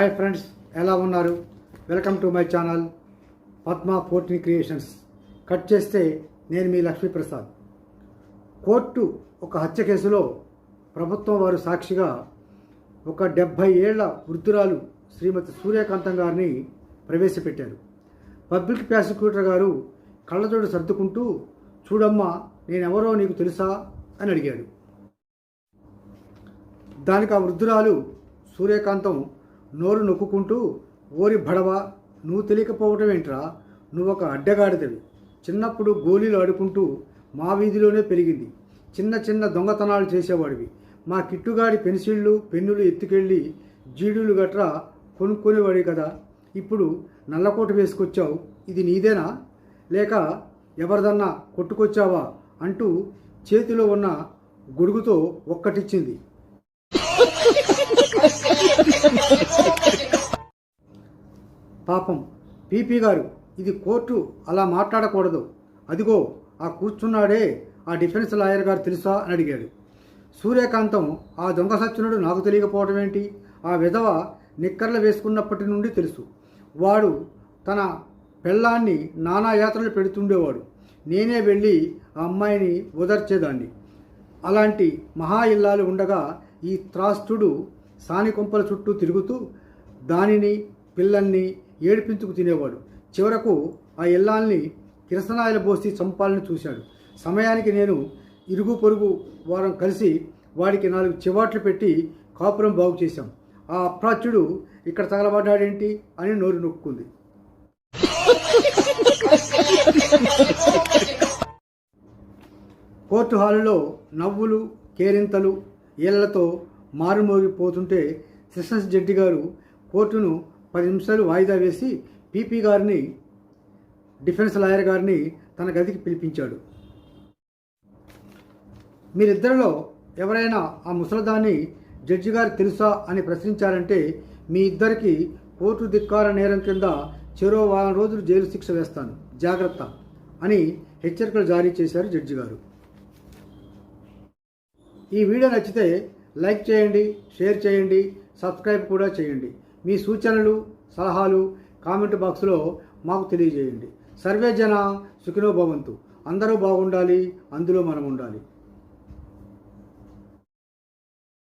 Hi friends, ఎలా ఉన్నారు? Welcome to my channel Padma 14 creations. Cut చేస్తే నేను మీ లక్ష్మీప్రసాద్. కోర్టు ఒక హత్య కేసులో ప్రభుత్వం వారు సాక్షిగా ఒక 70 ఏళ్ల వృద్ధురాలు శ్రీమతి సూర్యకాంతం గారిని ప్రవేశపెట్టారు. పబ్లిక్ ప్రాసిక్యూటర్ గారు కళ్ళజోడు సర్దుకుంటూ, చూడమ్మా, నేనెవరో నీకు తెలుసా అని అడిగాడు. దానికి ఆ వృద్ధురాలు సూర్యకాంతం నోరు నొక్కుంటూ, ఓరి భడవ, నువ్వు తెలియకపోవటం ఏంట్రా, నువ్వు ఒక అడ్డగాడిదవి. చిన్నప్పుడు గోళీలు ఆడుకుంటూ మా వీధిలోనే పెరిగింది. చిన్న చిన్న దొంగతనాలు చేసేవాడివి. మా కిట్టుగాడి పెన్సిళ్ళు పెన్నులు ఎత్తుకెళ్ళి జీడులు గట్రా కొనుక్కొనేవాడి కదా. ఇప్పుడు నల్లకోట వేసుకొచ్చావు, ఇది నీదేనా లేక ఎవరిదన్నా కొట్టుకొచ్చావా అంటూ చేతిలో ఉన్న గొడుగుతో ఒక్కటిచ్చింది. పాపం పీపీ గారు, ఇది కోర్టు, అలా మాట్లాడకూడదు. అదిగో ఆ కూర్చున్నాడే, ఆ డిఫెన్స్ లాయర్ గారు తెలుసా అని అడిగాడు. సూర్యకాంతం, ఆ దొంగ సచ్చినుడు నాకు తెలియకపోవడం ఏంటి? ఆ విధవ నిక్కర్లు వేసుకున్నప్పటి నుండి తెలుసు. వాడు తన పెళ్ళాన్ని నానా యాత్రలు పెడుతుండేవాడు. నేనే వెళ్ళి ఆ అమ్మాయిని ఓదార్చేదాన్ని. అలాంటి మహా ఇల్లాలు ఉండగా ఈ త్రాస్తుడు సానికొంపల చుట్టూ తిరుగుతూ దానిని పిల్లల్ని ఏడిపించుకు తినేవాడు. చివరకు ఆ ఇల్లాల్ని కిరసనాయలు పోసి చంపాలని చూశాడు. సమయానికి నేను ఇరుగు పొరుగు వారం కలిసి వాడికి 4 చివాట్లు పెట్టి కాపురం బాగు చేశాం. ఆ అప్రాచ్యుడు ఇక్కడ తగలబడ్డాడేంటి అని నోరు నొక్కుంది. కోర్టు హాలులో నవ్వులు కేరింతలు ఏళ్లతో మారుమోగిపోతుంటే సెషన్స్ జడ్జి గారు కోర్టును 10 నిమిషాలు వాయిదా వేసి పీపీ గారిని, డిఫెన్స్ లాయర్ గారిని తన గదికి పిలిపించాడు. మీరిద్దరిలో ఎవరైనా ఆ ముసలదాన్ని జడ్జి గారు తెలుసా అని ప్రశ్నించారంటే మీ ఇద్దరికి కోర్టు ధిక్కార నేరం కింద చెరో 1 వారం రోజులు జైలు శిక్ష వేస్తాను, జాగ్రత్త అని హెచ్చరికలు జారీ చేశారు జడ్జి గారు. ఈ వీడియో నచ్చితే లైక్ చేయండి, షేర్ చేయండి, సబ్స్క్రైబ్ కూడా చేయండి. మీ సూచనలు సలహాలు కామెంట్ బాక్స్లో మాకు తెలియజేయండి. సర్వే జన సుఖినో భవంతు. అందరూ బాగుండాలి, అందులో మనం ఉండాలి.